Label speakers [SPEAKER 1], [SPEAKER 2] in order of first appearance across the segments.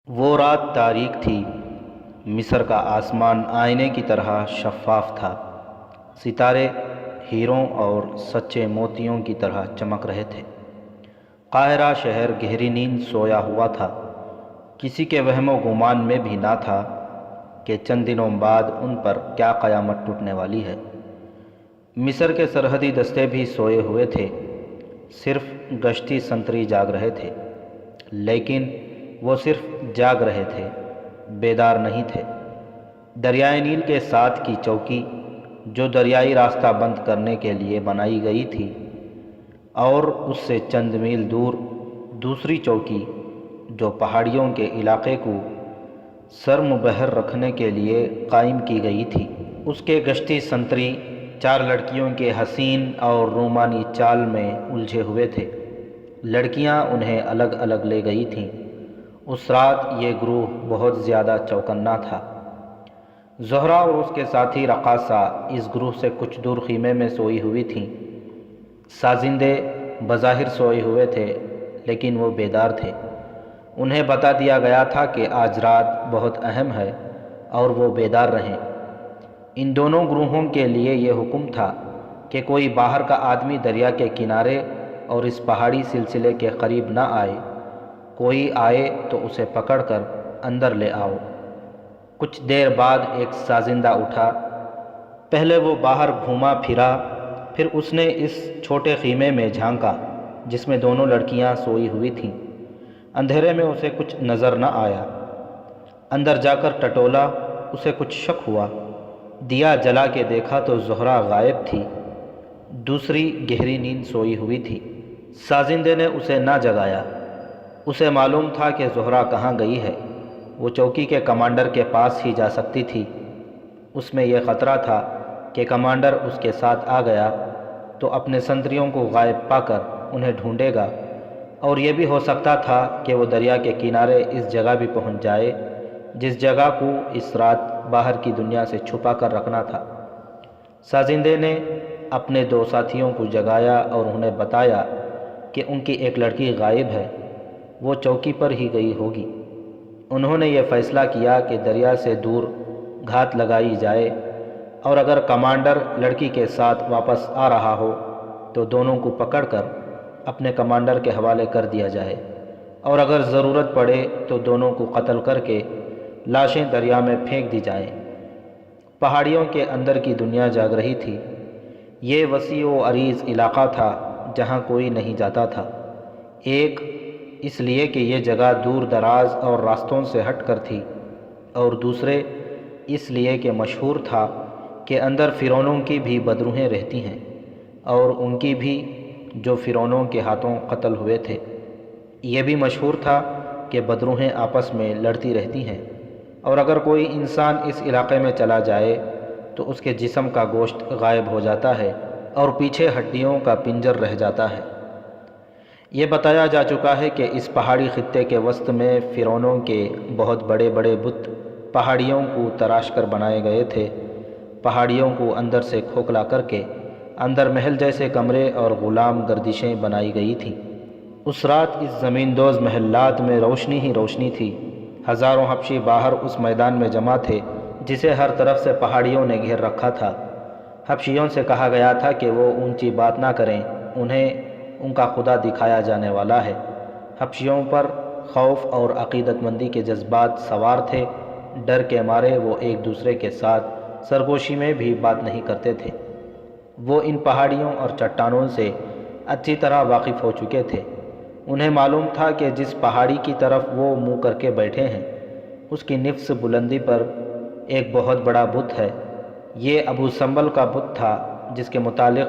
[SPEAKER 1] وہ رات تاریک تھی۔ مصر کا آسمان آئینے کی طرح شفاف تھا۔ ستارے ہیروں اور سچے موتیوں کی طرح چمک رہے تھے۔ قاہرہ شہر گہری نیند سویا ہوا تھا۔ کسی کے وہم و گمان میں بھی نہ تھا کہ چند دنوں بعد ان پر کیا قیامت ٹوٹنے والی ہے۔ مصر کے سرحدی دستے بھی سوئے ہوئے تھے، صرف گشتی سنتری جاگ رہے تھے، لیکن وہ صرف جاگ رہے تھے، بیدار نہیں تھے۔ دریائے نیل کے ساتھ کی چوکی جو دریائی راستہ بند کرنے کے لیے بنائی گئی تھی، اور اس سے چند میل دور دوسری چوکی جو پہاڑیوں کے علاقے کو سرمبہر رکھنے کے لیے قائم کی گئی تھی، اس کے گشتی سنتری چار لڑکیوں کے حسین اور رومانی چال میں الجھے ہوئے تھے۔ لڑکیاں انہیں الگ الگ لے گئی تھیں۔ اس رات یہ گروہ بہت زیادہ چوکنا تھا۔ زہرہ اور اس کے ساتھی رقاصہ اس گروہ سے کچھ دور خیمے میں سوئی ہوئی تھیں۔ سازندے بظاہر سوئے ہوئے تھے، لیکن وہ بیدار تھے۔ انہیں بتا دیا گیا تھا کہ آج رات بہت اہم ہے اور وہ بیدار رہیں۔ ان دونوں گروہوں کے لیے یہ حکم تھا کہ کوئی باہر کا آدمی دریا کے کنارے اور اس پہاڑی سلسلے کے قریب نہ آئے۔ کوئی آئے تو اسے پکڑ کر اندر لے آؤ۔ کچھ دیر بعد ایک سازندہ اٹھا۔ پہلے وہ باہر گھوما پھرا، پھر اس نے اس چھوٹے خیمے میں جھانکا جس میں دونوں لڑکیاں سوئی ہوئی تھیں۔ اندھیرے میں اسے کچھ نظر نہ آیا۔ اندر جا کر ٹٹولا، اسے کچھ شک ہوا۔ دیا جلا کے دیکھا تو زہرہ غائب تھی، دوسری گہری نیند سوئی ہوئی تھی۔ سازندے نے اسے نہ جگایا۔ اسے معلوم تھا کہ زہرہ کہاں گئی ہے۔ وہ چوکی کے کمانڈر کے پاس ہی جا سکتی تھی۔ اس میں یہ خطرہ تھا کہ کمانڈر اس کے ساتھ آ گیا تو اپنے سنتریوں کو غائب پا کر انہیں ڈھونڈے گا، اور یہ بھی ہو سکتا تھا کہ وہ دریا کے کنارے اس جگہ بھی پہنچ جائے جس جگہ کو اس رات باہر کی دنیا سے چھپا کر رکھنا تھا۔ سازندے نے اپنے دو ساتھیوں کو جگایا اور انہیں بتایا کہ ان کی ایک لڑکی غائب ہے، وہ چوکی پر ہی گئی ہوگی۔ انہوں نے یہ فیصلہ کیا کہ دریا سے دور گھات لگائی جائے، اور اگر کمانڈر لڑکی کے ساتھ واپس آ رہا ہو تو دونوں کو پکڑ کر اپنے کمانڈر کے حوالے کر دیا جائے، اور اگر ضرورت پڑے تو دونوں کو قتل کر کے لاشیں دریا میں پھینک دی جائیں۔ پہاڑیوں کے اندر کی دنیا جاگ رہی تھی۔ یہ وسیع و عریض علاقہ تھا جہاں کوئی نہیں جاتا تھا۔ ایک اس لیے کہ یہ جگہ دور دراز اور راستوں سے ہٹ کر تھی، اور دوسرے اس لیے کہ مشہور تھا کہ اندر فرعونوں کی بھی بدروحیں رہتی ہیں، اور ان کی بھی جو فرعونوں کے ہاتھوں قتل ہوئے تھے۔ یہ بھی مشہور تھا کہ بدروحیں آپس میں لڑتی رہتی ہیں، اور اگر کوئی انسان اس علاقے میں چلا جائے تو اس کے جسم کا گوشت غائب ہو جاتا ہے اور پیچھے ہڈیوں کا پنجر رہ جاتا ہے۔ یہ بتایا جا چکا ہے کہ اس پہاڑی خطے کے وسط میں فرعونوں کے بہت بڑے بڑے بت پہاڑیوں کو تراش کر بنائے گئے تھے۔ پہاڑیوں کو اندر سے کھوکھلا کر کے اندر محل جیسے کمرے اور غلام گردشیں بنائی گئی تھیں۔ اس رات اس زمین دوز محلات میں روشنی ہی روشنی تھی۔ ہزاروں حبشی باہر اس میدان میں جمع تھے جسے ہر طرف سے پہاڑیوں نے گھیر رکھا تھا۔ حبشیوں سے کہا گیا تھا کہ وہ اونچی بات نہ کریں، انہیں ان کا خدا دکھایا جانے والا ہے۔ حبشیوں پر خوف اور عقیدت مندی کے جذبات سوار تھے۔ ڈر کے مارے وہ ایک دوسرے کے ساتھ سرگوشی میں بھی بات نہیں کرتے تھے۔ وہ ان پہاڑیوں اور چٹانوں سے اچھی طرح واقف ہو چکے تھے۔ انہیں معلوم تھا کہ جس پہاڑی کی طرف وہ منہ کر کے بیٹھے ہیں اس کی نفس بلندی پر ایک بہت بڑا بت ہے۔ یہ ابو سمبل کا بت تھا جس کے متعلق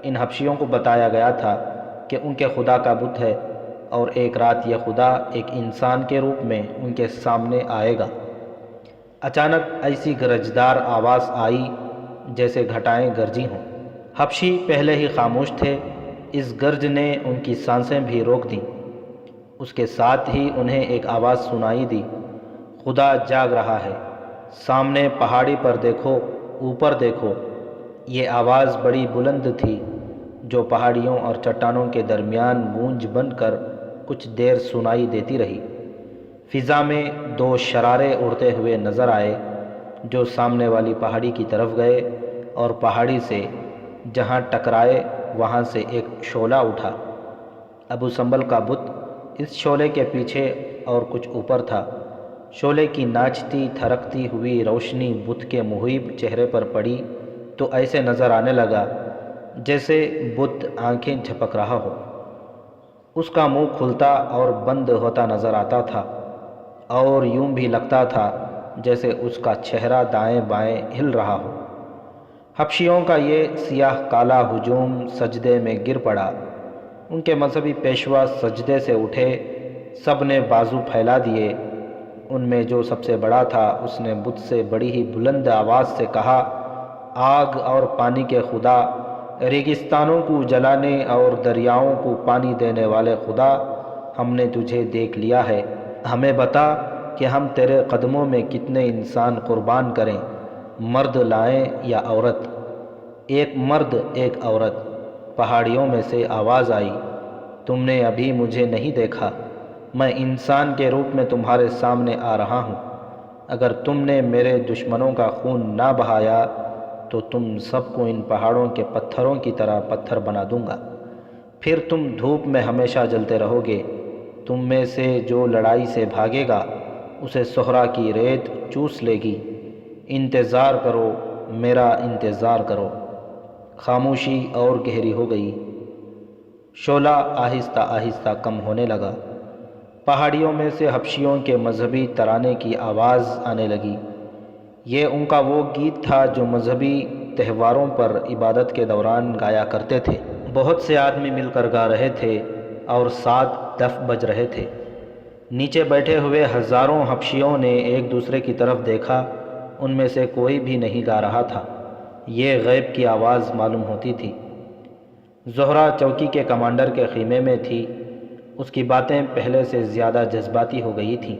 [SPEAKER 1] ان حبشیوں کو بتایا گیا تھا کہ ان کے خدا کا بت ہے، اور ایک رات یہ خدا ایک انسان کے روپ میں ان کے سامنے آئے گا۔ اچانک ایسی گرجدار آواز آئی جیسے گھٹائیں گرجی ہوں۔ حبشی پہلے ہی خاموش تھے، اس گرج نے ان کی سانسیں بھی روک دیں۔ اس کے ساتھ ہی انہیں ایک آواز سنائی دی، خدا جاگ رہا ہے، سامنے پہاڑی پر دیکھو، اوپر دیکھو۔ یہ آواز بڑی بلند تھی جو پہاڑیوں اور چٹانوں کے درمیان گونج بن کر کچھ دیر سنائی دیتی رہی۔ فضا میں دو شرارے اڑتے ہوئے نظر آئے جو سامنے والی پہاڑی کی طرف گئے اور پہاڑی سے جہاں ٹکرائے وہاں سے ایک شعلہ اٹھا۔ ابو سمبل کا بت اس شعلے کے پیچھے اور کچھ اوپر تھا۔ شعلے کی ناچتی تھرکتی ہوئی روشنی بت کے محیب چہرے پر پڑی تو ایسے نظر آنے لگا جیسے بت آنکھیں جھپک رہا ہو۔ اس کا منہ کھلتا اور بند ہوتا نظر آتا تھا اور یوں بھی لگتا تھا جیسے اس کا چہرہ دائیں بائیں ہل رہا ہو۔ حبشیوں کا یہ سیاہ کالا ہجوم سجدے میں گر پڑا۔ ان کے مذہبی پیشوا سجدے سے اٹھے، سب نے بازو پھیلا دیے۔ ان میں جو سب سے بڑا تھا اس نے بت سے بڑی ہی بلند آواز سے کہا، آگ اور پانی کے خدا، ریگستانوں کو جلانے اور دریاؤں کو پانی دینے والے خدا، ہم نے تجھے دیکھ لیا ہے۔ ہمیں بتا کہ ہم تیرے قدموں میں کتنے انسان قربان کریں، مرد لائیں یا عورت؟ ایک مرد ایک عورت۔ پہاڑیوں میں سے آواز آئی، تم نے ابھی مجھے نہیں دیکھا، میں انسان کے روپ میں تمہارے سامنے آ رہا ہوں۔ اگر تم نے میرے دشمنوں کا خون نہ بہایا تو تم سب کو ان پہاڑوں کے پتھروں کی طرح پتھر بنا دوں گا، پھر تم دھوپ میں ہمیشہ جلتے رہو گے۔ تم میں سے جو لڑائی سے بھاگے گا اسے صحرا کی ریت چوس لے گی۔ انتظار کرو، میرا انتظار کرو۔ خاموشی اور گہری ہو گئی۔ شعلہ آہستہ آہستہ کم ہونے لگا۔ پہاڑیوں میں سے حبشیوں کے مذہبی ترانے کی آواز آنے لگی۔ یہ ان کا وہ گیت تھا جو مذہبی تہواروں پر عبادت کے دوران گایا کرتے تھے۔ بہت سے آدمی مل کر گا رہے تھے اور 7 دف بج رہے تھے۔ نیچے بیٹھے ہوئے ہزاروں حبشیوں نے ایک دوسرے کی طرف دیکھا، ان میں سے کوئی بھی نہیں گا رہا تھا۔ یہ غیب کی آواز معلوم ہوتی تھی۔ زہرہ چوکی کے کمانڈر کے خیمے میں تھی۔ اس کی باتیں پہلے سے زیادہ جذباتی ہو گئی تھیں۔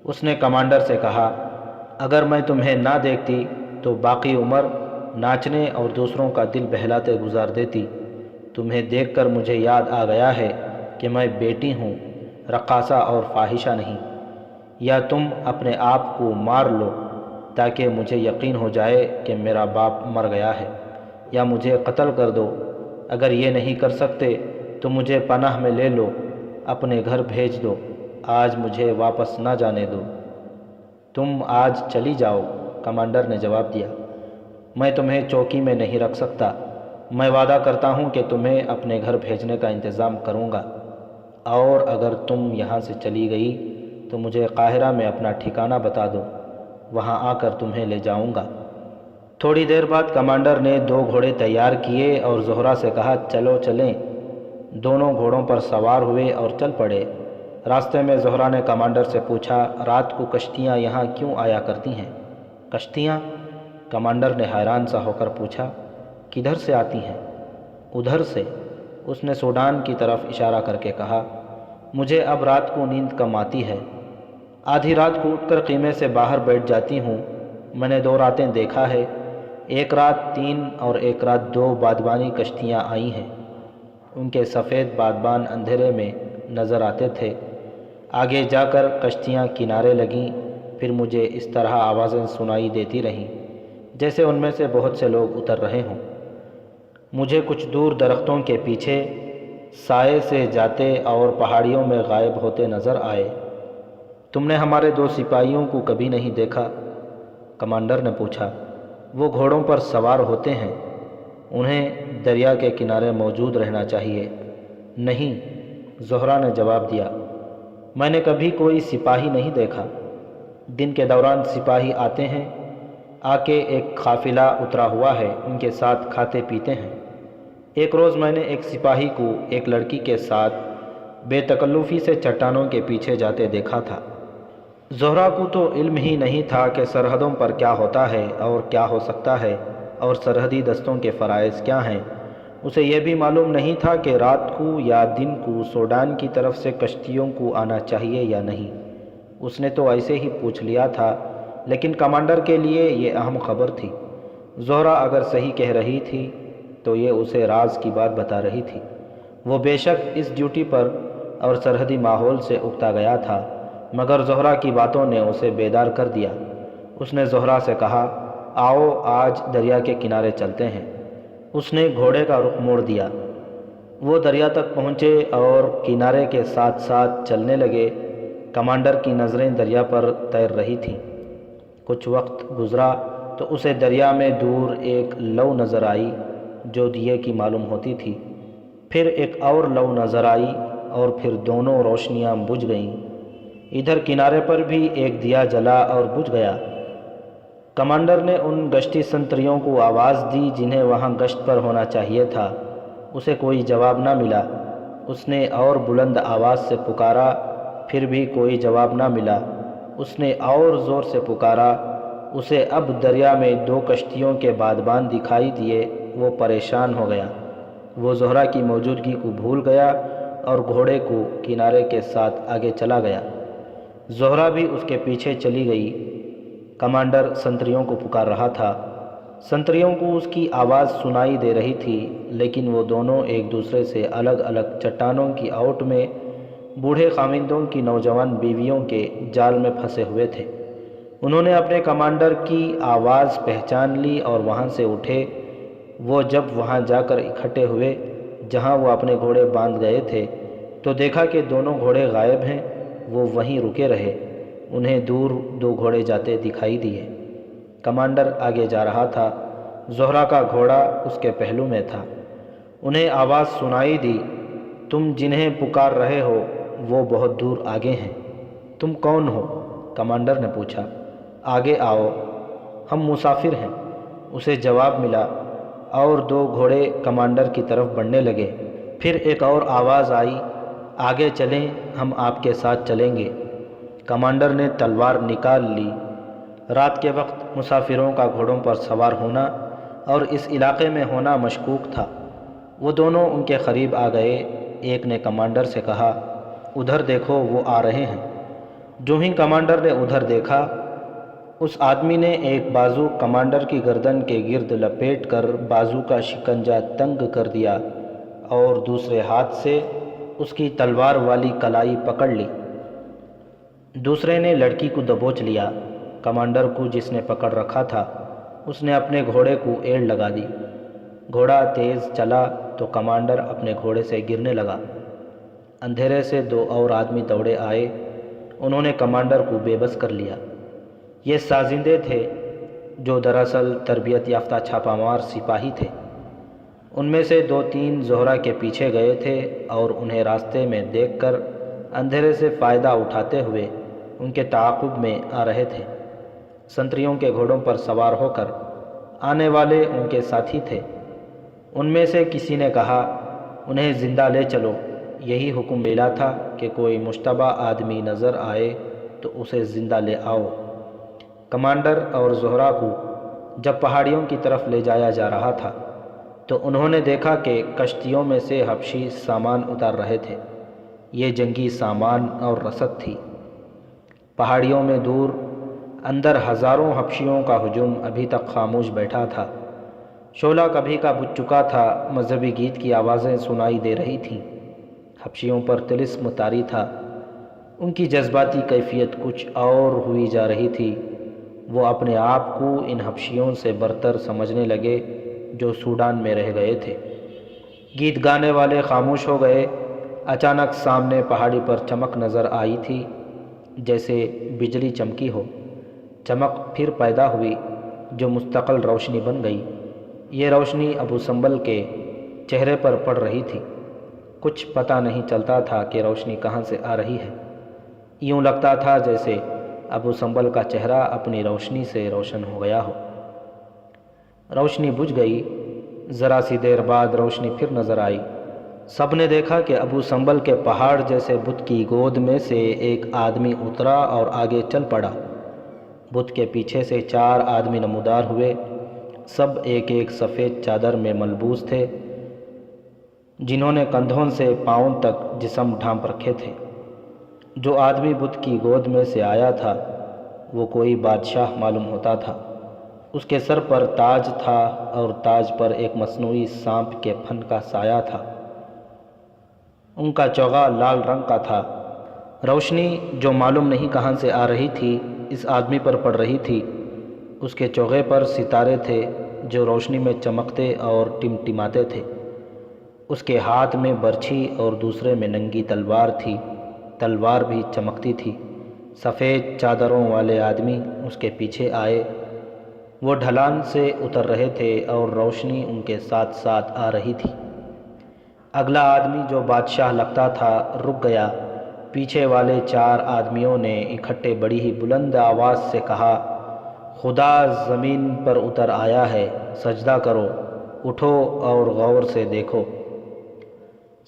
[SPEAKER 1] اس نے کمانڈر سے کہا، اگر میں تمہیں نہ دیکھتی تو باقی عمر ناچنے اور دوسروں کا دل بہلاتے گزار دیتی۔ تمہیں دیکھ کر مجھے یاد آ گیا ہے کہ میں بیٹی ہوں، رقاصہ اور فاحشہ نہیں۔ یا تم اپنے آپ کو مار لو تاکہ مجھے یقین ہو جائے کہ میرا باپ مر گیا ہے، یا مجھے قتل کر دو۔ اگر یہ نہیں کر سکتے تو مجھے پناہ میں لے لو، اپنے گھر بھیج دو، آج مجھے واپس نہ جانے دو۔ تم آج چلی جاؤ، کمانڈر نے جواب دیا۔ میں تمہیں چوکی میں نہیں رکھ سکتا۔ میں وعدہ کرتا ہوں کہ تمہیں اپنے گھر بھیجنے کا انتظام کروں گا، اور اگر تم یہاں سے چلی گئی تو مجھے قاہرہ میں اپنا ٹھکانہ بتا دو، وہاں آ کر تمہیں لے جاؤں گا۔ تھوڑی دیر بعد کمانڈر نے 2 گھوڑے تیار کیے اور زہرہ سے کہا، چلو چلیں۔ دونوں گھوڑوں پر سوار ہوئے اور چل پڑے۔ راستے میں زہرہ نے کمانڈر سے پوچھا، رات کو کشتیاں یہاں کیوں آیا کرتی ہیں؟ کشتیاں؟ کمانڈر نے حیران سا ہو کر پوچھا، کدھر سے آتی ہیں؟ ادھر سے، اس نے سوڈان کی طرف اشارہ کر کے کہا۔ مجھے اب رات کو نیند کم آتی ہے، آدھی رات کو اٹھ کر خیمے سے باہر بیٹھ جاتی ہوں۔ میں نے 2 راتیں دیکھا ہے، ایک رات 3 اور ایک رات 2 بادبانی کشتیاں آئی ہیں۔ ان کے سفید بادبان اندھیرے میں نظر آتے تھے۔ آگے جا کر کشتیاں کنارے لگیں، پھر مجھے اس طرح آوازیں سنائی دیتی رہیں جیسے ان میں سے بہت سے لوگ اتر رہے ہوں۔ مجھے کچھ دور درختوں کے پیچھے سائے سے جاتے اور پہاڑیوں میں غائب ہوتے نظر آئے۔ تم نے ہمارے 2 سپاہیوں کو کبھی نہیں دیکھا؟ کمانڈر نے پوچھا۔ وہ گھوڑوں پر سوار ہوتے ہیں، انہیں دریا کے کنارے موجود رہنا چاہیے۔ نہیں، زہرہ نے جواب دیا، میں نے کبھی کوئی سپاہی نہیں دیکھا۔ دن کے دوران سپاہی آتے ہیں، آ کے ایک قافلہ اترا ہوا ہے، ان کے ساتھ کھاتے پیتے ہیں۔ ایک روز میں نے ایک سپاہی کو ایک لڑکی کے ساتھ بے تکلفی سے چٹانوں کے پیچھے جاتے دیکھا تھا۔ زہرہ کو تو علم ہی نہیں تھا کہ سرحدوں پر کیا ہوتا ہے اور کیا ہو سکتا ہے، اور سرحدی دستوں کے فرائض کیا ہیں۔ اسے یہ بھی معلوم نہیں تھا کہ رات کو یا دن کو سوڈان کی طرف سے کشتیوں کو آنا چاہیے یا نہیں۔ اس نے تو ایسے ہی پوچھ لیا تھا، لیکن کمانڈر کے لیے یہ اہم خبر تھی۔ زہرہ اگر صحیح کہہ رہی تھی تو یہ اسے راز کی بات بتا رہی تھی۔ وہ بے شک اس ڈیوٹی پر اور سرحدی ماحول سے اکتا گیا تھا، مگر زہرہ کی باتوں نے اسے بیدار کر دیا۔ اس نے زہرہ سے کہا، آؤ آج دریا کے کنارے چلتے ہیں۔ اس نے گھوڑے کا رخ موڑ دیا۔ وہ دریا تک پہنچے اور کنارے کے ساتھ ساتھ چلنے لگے۔ کمانڈر کی نظریں دریا پر تیر رہی تھیں۔ کچھ وقت گزرا تو اسے دریا میں دور ایک لو نظر آئی جو دیے کی معلوم ہوتی تھی۔ پھر ایک اور لو نظر آئی اور پھر دونوں روشنیاں بجھ گئیں۔ ادھر کنارے پر بھی ایک دیا جلا اور بجھ گیا۔ کمانڈر نے ان گشتی سنتریوں کو آواز دی جنہیں وہاں گشت پر ہونا چاہیے تھا۔ اسے کوئی جواب نہ ملا۔ اس نے اور بلند آواز سے پکارا، پھر بھی کوئی جواب نہ ملا۔ اس نے اور زور سے پکارا۔ اسے اب دریا میں 2 کشتیوں کے بادبان دکھائی دیے۔ وہ پریشان ہو گیا۔ وہ زہرہ کی موجودگی کو بھول گیا اور گھوڑے کو کنارے کے ساتھ آگے چلا گیا۔ زہرہ بھی اس کے پیچھے چلی گئی۔ کمانڈر سنتریوں کو پکار رہا تھا۔ سنتریوں کو اس کی آواز سنائی دے رہی تھی، لیکن وہ دونوں ایک دوسرے سے الگ الگ چٹانوں کی آؤٹ میں بوڑھے خاوندوں کی نوجوان بیویوں کے جال میں پھنسے ہوئے تھے۔ انہوں نے اپنے کمانڈر کی آواز پہچان لی اور وہاں سے اٹھے۔ وہ جب وہاں جا کر اکٹھے ہوئے جہاں وہ اپنے گھوڑے باندھ گئے تھے تو دیکھا کہ دونوں گھوڑے غائب ہیں۔ وہ وہیں رکے رہے۔ انہیں دور 2 گھوڑے جاتے دکھائی دیے۔ کمانڈر آگے جا رہا تھا۔ زہرہ کا گھوڑا اس کے پہلو میں تھا۔ انہیں آواز سنائی دی، تم جنہیں پکار رہے ہو وہ بہت دور آگے ہیں۔ تم کون ہو؟ کمانڈر نے پوچھا۔ آگے آؤ، ہم مسافر ہیں، اسے جواب ملا، اور 2 گھوڑے کمانڈر کی طرف بڑھنے لگے۔ پھر ایک اور آواز آئی، آگے چلیں، ہم آپ کے ساتھ چلیں گے۔ کمانڈر نے تلوار نکال لی۔ رات کے وقت مسافروں کا گھوڑوں پر سوار ہونا اور اس علاقے میں ہونا مشکوک تھا۔ وہ دونوں ان کے قریب آ گئے۔ ایک نے کمانڈر سے کہا، ادھر دیکھو، وہ آ رہے ہیں۔ جو ہی کمانڈر نے ادھر دیکھا، اس آدمی نے ایک بازو کمانڈر کی گردن کے گرد لپیٹ کر بازو کا شکنجہ تنگ کر دیا اور دوسرے ہاتھ سے اس کی تلوار والی کلائی پکڑ لی۔ دوسرے نے لڑکی کو دبوچ لیا۔ کمانڈر کو جس نے پکڑ رکھا تھا اس نے اپنے گھوڑے کو ایڑ لگا دی۔ گھوڑا تیز چلا تو کمانڈر اپنے گھوڑے سے گرنے لگا۔ اندھیرے سے 2 اور آدمی دوڑے آئے۔ انہوں نے کمانڈر کو بے بس کر لیا۔ یہ سازندے تھے جو دراصل تربیت یافتہ چھاپہ مار سپاہی تھے۔ ان میں سے 2-3 زہرہ کے پیچھے گئے تھے اور انہیں راستے میں دیکھ کر اندھیرے سے فائدہ اٹھاتے ہوئے ان کے تعاقب میں آ رہے تھے۔ سنتریوں کے گھوڑوں پر سوار ہو کر آنے والے ان کے ساتھی تھے۔ ان میں سے کسی نے کہا، انہیں زندہ لے چلو۔ یہی حکم ملا تھا کہ کوئی مشتبہ آدمی نظر آئے تو اسے زندہ لے آؤ۔ کمانڈر اور زہرہ کو جب پہاڑیوں کی طرف لے جایا جا رہا تھا تو انہوں نے دیکھا کہ کشتیوں میں سے حبشی سامان اتار رہے تھے۔ یہ جنگی سامان اور رسد تھی۔ پہاڑیوں میں دور اندر ہزاروں حبشیوں کا ہجوم ابھی تک خاموش بیٹھا تھا۔ شعلہ کبھی کا بجھ چکا تھا۔ مذہبی گیت کی آوازیں سنائی دے رہی تھیں۔ حبشیوں پر طلسم طاری تھا۔ ان کی جذباتی کیفیت کچھ اور ہوئی جا رہی تھی۔ وہ اپنے آپ کو ان حبشیوں سے برتر سمجھنے لگے جو سوڈان میں رہ گئے تھے۔ گیت گانے والے خاموش ہو گئے۔ اچانک سامنے پہاڑی پر چمک نظر آئی تھی، جیسے بجلی چمکی ہو۔ چمک پھر پیدا ہوئی جو مستقل روشنی بن گئی۔ یہ روشنی ابو سمبل کے چہرے پر پڑ رہی تھی۔ کچھ پتہ نہیں چلتا تھا کہ روشنی کہاں سے آ رہی ہے۔ یوں لگتا تھا جیسے ابو سمبل کا چہرہ اپنی روشنی سے روشن ہو گیا ہو۔ روشنی بجھ گئی۔ ذرا سی دیر بعد روشنی پھر نظر آئی۔ سب نے دیکھا کہ ابو سمبل کے پہاڑ جیسے بت کی گود میں سے ایک آدمی اترا اور آگے چل پڑا۔ بت کے پیچھے سے 4 آدمی نمودار ہوئے۔ سب ایک ایک سفید چادر میں ملبوس تھے، جنہوں نے کندھوں سے پاؤں تک جسم ڈھانپ رکھے تھے۔ جو آدمی بت کی گود میں سے آیا تھا وہ کوئی بادشاہ معلوم ہوتا تھا۔ اس کے سر پر تاج تھا اور تاج پر ایک مصنوعی سانپ کے پھن کا سایہ تھا۔ ان کا چوغا لال رنگ کا تھا۔ روشنی جو معلوم نہیں کہاں سے آ رہی تھی اس آدمی پر پڑ رہی تھی۔ اس کے چوغے پر ستارے تھے جو روشنی میں چمکتے اور ٹمٹماتے تھے۔ اس کے ہاتھ میں برچھی اور دوسرے میں ننگی تلوار تھی، تلوار بھی چمکتی تھی۔ سفید چادروں والے آدمی اس کے پیچھے آئے، وہ ڈھلان سے اتر رہے تھے اور روشنی ان کے ساتھ ساتھ آ رہی تھی۔ اگلا آدمی جو بادشاہ لگتا تھا رک گیا۔ پیچھے والے 4 آدمیوں نے اکٹھے بڑی ہی بلند آواز سے کہا، خدا زمین پر اتر آیا ہے، سجدہ کرو، اٹھو اور غور سے دیکھو۔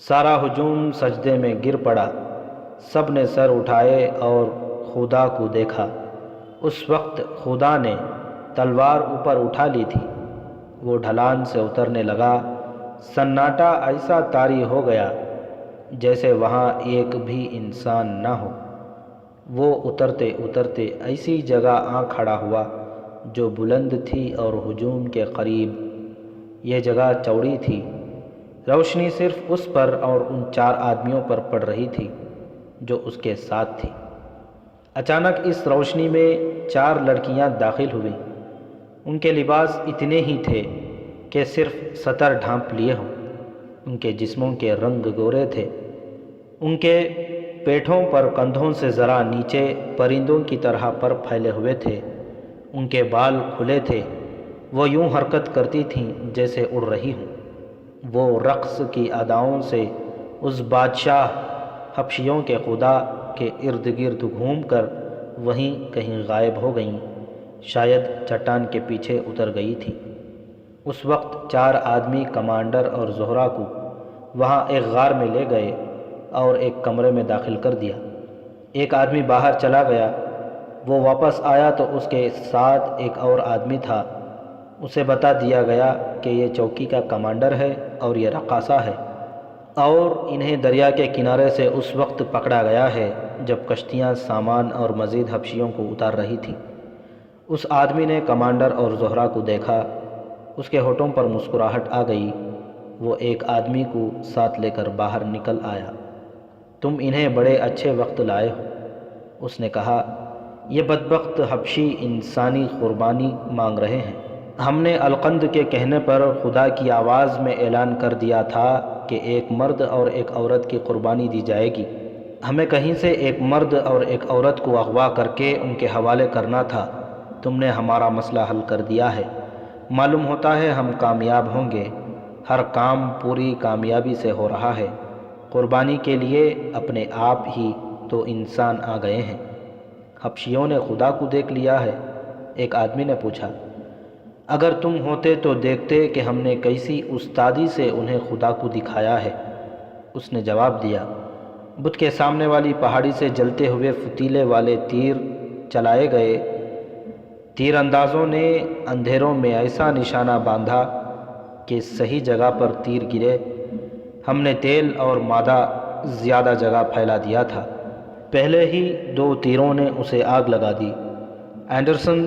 [SPEAKER 1] سارا ہجوم سجدے میں گر پڑا، سب نے سر اٹھائے اور خدا کو دیکھا۔ اس وقت خدا نے تلوار اوپر اٹھا لی تھی، وہ ڈھلان سے اترنے لگا۔ سناٹا ایسا طاری ہو گیا جیسے وہاں ایک بھی انسان نہ ہو۔ وہ اترتے اترتے ایسی جگہ آ کھڑا ہوا جو بلند تھی اور ہجوم کے قریب۔ یہ جگہ چوڑی تھی، روشنی صرف اس پر اور ان 4 آدمیوں پر پڑ رہی تھی جو اس کے ساتھ تھی۔ اچانک اس روشنی میں 4 لڑکیاں داخل ہوئیں۔ ان کے لباس اتنے ہی تھے کہ صرف سطر ڈھانپ لیے ہوں۔ ان کے جسموں کے رنگ گورے تھے، ان کے پیٹھوں پر کندھوں سے ذرا نیچے پرندوں کی طرح پر پھیلے ہوئے تھے۔ ان کے بال کھلے تھے، وہ یوں حرکت کرتی تھیں جیسے اڑ رہی ہوں۔ وہ رقص کی اداؤں سے اس بادشاہ حبشیوں کے خدا کے ارد گرد گھوم کر وہیں کہیں غائب ہو گئیں، شاید چٹان کے پیچھے اتر گئی تھی۔ اس وقت 4 آدمی کمانڈر اور زہرہ کو وہاں ایک غار میں لے گئے اور ایک کمرے میں داخل کر دیا۔ ایک آدمی باہر چلا گیا، وہ واپس آیا تو اس کے ساتھ ایک اور آدمی تھا۔ اسے بتا دیا گیا کہ یہ چوکی کا کمانڈر ہے اور یہ رقاصہ ہے، اور انہیں دریا کے کنارے سے اس وقت پکڑا گیا ہے جب کشتیاں سامان اور مزید حبشیوں کو اتار رہی تھیں۔ اس آدمی نے کمانڈر اور زہرہ کو دیکھا، اس کے ہونٹوں پر مسکراہٹ آ گئی۔ وہ ایک آدمی کو ساتھ لے کر باہر نکل آیا۔ تم انہیں بڑے اچھے وقت لائے ہو، اس نے کہا۔ یہ بدبخت حبشی انسانی قربانی مانگ رہے ہیں۔ ہم نے القند کے کہنے پر خدا کی آواز میں اعلان کر دیا تھا کہ ایک مرد اور ایک عورت کی قربانی دی جائے گی۔ ہمیں کہیں سے ایک مرد اور ایک عورت کو اغوا کر کے ان کے حوالے کرنا تھا۔ تم نے ہمارا مسئلہ حل کر دیا ہے، معلوم ہوتا ہے ہم کامیاب ہوں گے۔ ہر کام پوری کامیابی سے ہو رہا ہے۔ قربانی کے لیے اپنے آپ ہی تو انسان آ گئے ہیں۔ حبشیوں نے خدا کو دیکھ لیا ہے؟ ایک آدمی نے پوچھا۔ اگر تم ہوتے تو دیکھتے کہ ہم نے کیسی استادی سے انہیں خدا کو دکھایا ہے، اس نے جواب دیا۔ بت کے سامنے والی پہاڑی سے جلتے ہوئے فتیلے والے تیر چلائے گئے۔ تیر اندازوں نے اندھیروں میں ایسا نشانہ باندھا کہ صحیح جگہ پر تیر گرے۔ ہم نے تیل اور مادہ زیادہ جگہ پھیلا دیا تھا، پہلے ہی 2 تیروں نے اسے آگ لگا دی۔ اینڈرسن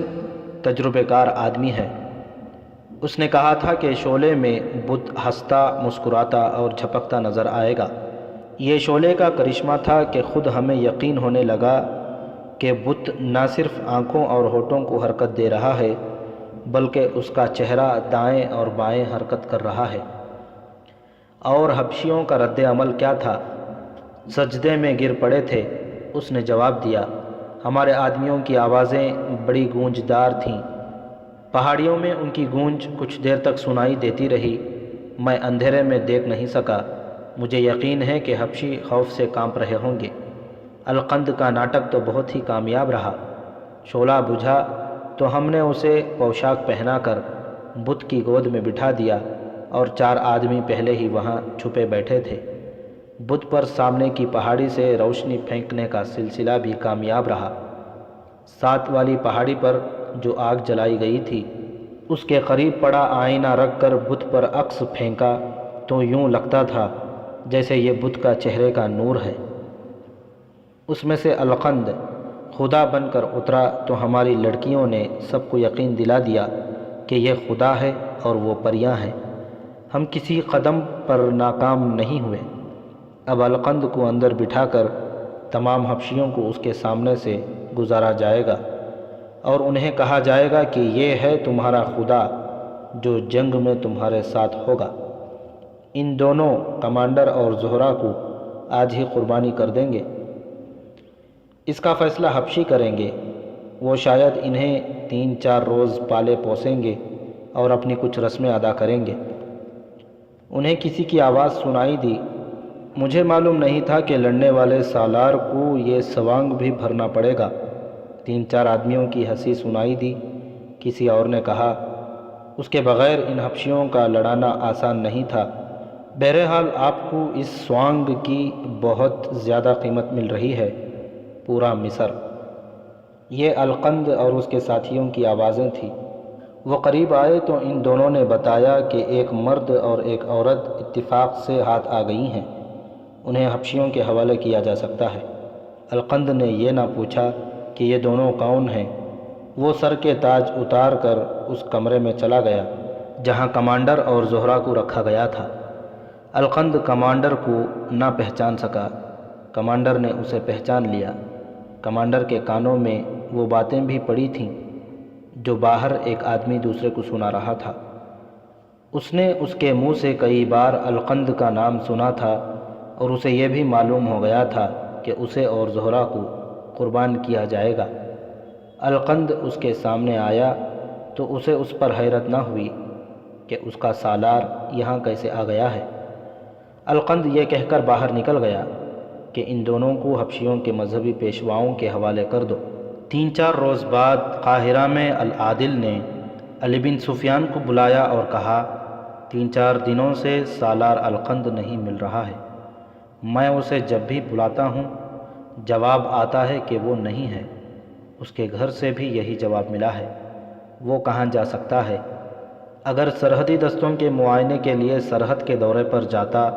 [SPEAKER 1] تجربہ کار آدمی ہے، اس نے کہا تھا کہ شعلے میں بت ہنستا، مسکراتا اور جھپکتا نظر آئے گا۔ یہ شعلے کا کرشمہ تھا کہ خود ہمیں یقین ہونے لگا کہ بت نہ صرف آنکھوں اور ہونٹوں کو حرکت دے رہا ہے بلکہ اس کا چہرہ دائیں اور بائیں حرکت کر رہا ہے۔ اور حبشیوں کا رد عمل کیا تھا؟ سجدے میں گر پڑے تھے۔ اس نے جواب دیا، ہمارے آدمیوں کی آوازیں بڑی گونجدار تھیں۔ پہاڑیوں میں ان کی گونج کچھ دیر تک سنائی دیتی رہی۔ میں اندھیرے میں دیکھ نہیں سکا۔ مجھے یقین ہے کہ حبشی خوف سے کانپ رہے ہوں گے۔ القند کا ناٹک تو بہت ہی کامیاب رہا۔ شعلہ بجھا تو ہم نے اسے پوشاک پہنا کر بت کی گود میں بٹھا دیا اور 4 آدمی پہلے ہی وہاں چھپے بیٹھے تھے۔ بت پر سامنے کی پہاڑی سے روشنی پھینکنے کا سلسلہ بھی کامیاب رہا۔ 7 والی پہاڑی پر جو آگ جلائی گئی تھی، اس کے قریب پڑا آئینہ رکھ کر بت پر عکس پھینکا تو یوں لگتا تھا جیسے یہ بت کا چہرے کا نور ہے۔ اس میں سے القند خدا بن کر اترا تو ہماری لڑکیوں نے سب کو یقین دلا دیا کہ یہ خدا ہے اور وہ پریاں ہیں۔ ہم کسی قدم پر ناکام نہیں ہوئے۔ اب القند کو اندر بٹھا کر تمام حبشیوں کو اس کے سامنے سے گزارا جائے گا اور انہیں کہا جائے گا کہ یہ ہے تمہارا خدا جو جنگ میں تمہارے ساتھ ہوگا۔ ان دونوں کمانڈر اور زہرہ کو آج ہی قربانی کر دیں گے۔ اس کا فیصلہ حبشی کریں گے۔ وہ شاید انہیں 3-4 روز پالے پوسیں گے اور اپنی کچھ رسمیں ادا کریں گے۔ انہیں کسی کی آواز سنائی دی۔ مجھے معلوم نہیں تھا کہ لڑنے والے سالار کو یہ سوانگ بھی بھرنا پڑے گا۔ 3-4 آدمیوں کی ہنسی سنائی دی۔ کسی اور نے کہا، اس کے بغیر ان حبشیوں کا لڑانا آسان نہیں تھا۔ بہرحال آپ کو اس سوانگ کی بہت زیادہ قیمت مل رہی ہے، پورا مصر۔ یہ القند اور اس کے ساتھیوں کی آوازیں تھیں۔ وہ قریب آئے تو ان دونوں نے بتایا کہ ایک مرد اور ایک عورت اتفاق سے ہاتھ آ گئی ہیں، انہیں حبشیوں کے حوالے کیا جا سکتا ہے۔ القند نے یہ نہ پوچھا کہ یہ دونوں کون ہیں۔ وہ سر کے تاج اتار کر اس کمرے میں چلا گیا جہاں کمانڈر اور زہرہ کو رکھا گیا تھا۔ القند کمانڈر کو نہ پہچان سکا۔ کمانڈر نے اسے پہچان لیا۔ کمانڈر کے کانوں میں وہ باتیں بھی پڑی تھیں جو باہر ایک آدمی دوسرے کو سنا رہا تھا۔ اس نے اس کے منہ سے کئی بار القند کا نام سنا تھا اور اسے یہ بھی معلوم ہو گیا تھا کہ اسے اور زہرہ کو قربان کیا جائے گا۔ القند اس کے سامنے آیا تو اسے اس پر حیرت نہ ہوئی کہ اس کا سالار یہاں کیسے آ گیا ہے۔ القند یہ کہہ کر باہر نکل گیا کہ ان دونوں کو حبشیوں کے مذہبی پیشواؤں کے حوالے کر دو۔ 3-4 روز بعد قاہرہ میں العادل نے علی بن سفیان کو بلایا اور کہا، 3-4 دنوں سے سالار القند نہیں مل رہا ہے۔ میں اسے جب بھی بلاتا ہوں جواب آتا ہے کہ وہ نہیں ہے۔ اس کے گھر سے بھی یہی جواب ملا ہے۔ وہ کہاں جا سکتا ہے؟ اگر سرحدی دستوں کے معائنے کے لیے سرحد کے دورے پر جاتا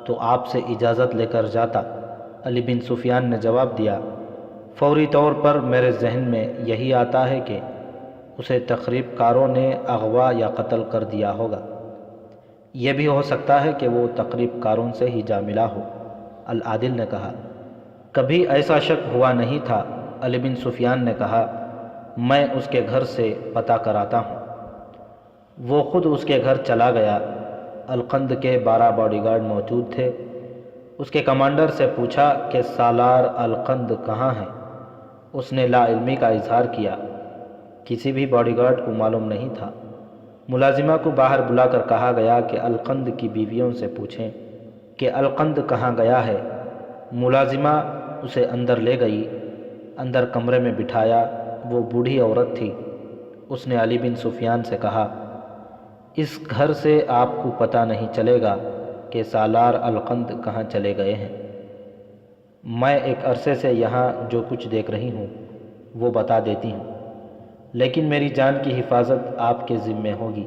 [SPEAKER 1] تو آپ سے اجازت لے کر جاتا۔ علی بن سفیان نے جواب دیا، فوری طور پر میرے ذہن میں یہی آتا ہے کہ اسے تخریب کاروں نے اغوا یا قتل کر دیا ہوگا۔ یہ بھی ہو سکتا ہے کہ وہ تخریب کاروں سے ہی جا ملا ہو۔ العادل نے کہا، کبھی ایسا شک ہوا نہیں تھا۔ علی بن سفیان نے کہا، میں اس کے گھر سے پتہ کراتا ہوں۔ وہ خود اس کے گھر چلا گیا۔ القند کے 12 باڈی گارڈ موجود تھے۔ اس کے کمانڈر سے پوچھا کہ سالار القند کہاں ہے؟ اس نے لا علمی کا اظہار کیا۔ کسی بھی باڈی گارڈ کو معلوم نہیں تھا۔ ملازمہ کو باہر بلا کر کہا گیا کہ القند کی بیویوں سے پوچھیں کہ القند کہاں گیا ہے۔ ملازمہ اسے اندر لے گئی، اندر کمرے میں بٹھایا۔ وہ بوڑھی عورت تھی۔ اس نے علی بن سفیان سے کہا، اس گھر سے آپ کو پتہ نہیں چلے گا کہ سالار القند کہاں چلے گئے ہیں۔ میں ایک عرصے سے یہاں جو کچھ دیکھ رہی ہوں وہ بتا دیتی ہوں، لیکن میری جان کی حفاظت آپ کے ذمے ہوگی۔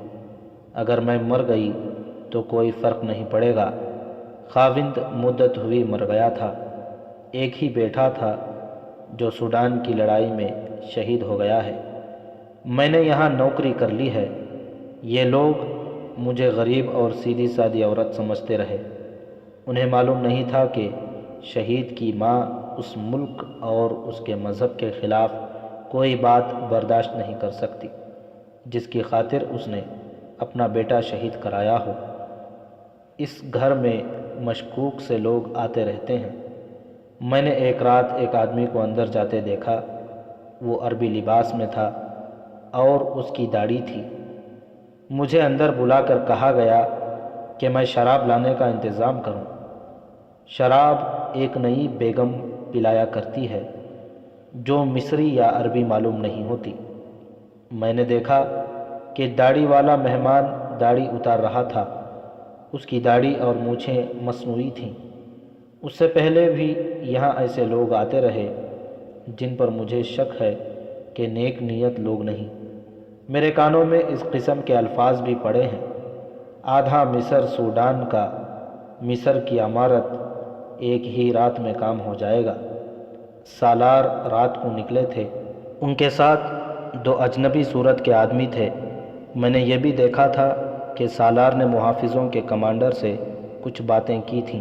[SPEAKER 1] اگر میں مر گئی تو کوئی فرق نہیں پڑے گا۔ خاوند مدت ہوئی مر گیا تھا۔ ایک ہی بیٹا تھا جو سوڈان کی لڑائی میں شہید ہو گیا ہے۔ میں نے یہاں نوکری کر لی ہے۔ یہ لوگ مجھے غریب اور سیدھی سادی عورت سمجھتے رہے۔ انہیں معلوم نہیں تھا کہ شہید کی ماں اس ملک اور اس کے مذہب کے خلاف کوئی بات برداشت نہیں کر سکتی جس کی خاطر اس نے اپنا بیٹا شہید کرایا ہو۔ اس گھر میں مشکوک سے لوگ آتے رہتے ہیں۔ میں نے ایک رات ایک آدمی کو اندر جاتے دیکھا۔ وہ عربی لباس میں تھا اور اس کی داڑھی تھی۔ مجھے اندر بلا کر کہا گیا کہ میں شراب لانے کا انتظام کروں۔ شراب ایک نئی بیگم پلایا کرتی ہے جو مصری یا عربی معلوم نہیں ہوتی۔ میں نے دیکھا کہ داڑھی والا مہمان داڑھی اتار رہا تھا۔ اس کی داڑھی اور مونچھیں مصنوعی تھیں۔ اس سے پہلے بھی یہاں ایسے لوگ آتے رہے جن پر مجھے شک ہے کہ نیک نیت لوگ نہیں۔ میرے کانوں میں اس قسم کے الفاظ بھی پڑے ہیں، آدھا مصر سوڈان کا، مصر کی عمارت ایک ہی رات میں کام ہو جائے گا۔ سالار رات کو نکلے تھے۔ ان کے ساتھ 2 اجنبی صورت کے آدمی تھے۔ میں نے یہ بھی دیکھا تھا کہ سالار نے محافظوں کے کمانڈر سے کچھ باتیں کی تھیں۔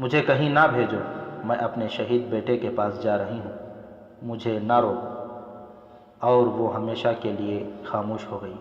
[SPEAKER 1] مجھے کہیں نہ بھیجو، میں اپنے شہید بیٹے کے پاس جا رہی ہوں، مجھے نہ روک۔ اور وہ ہمیشہ کے لیے خاموش ہو گئی۔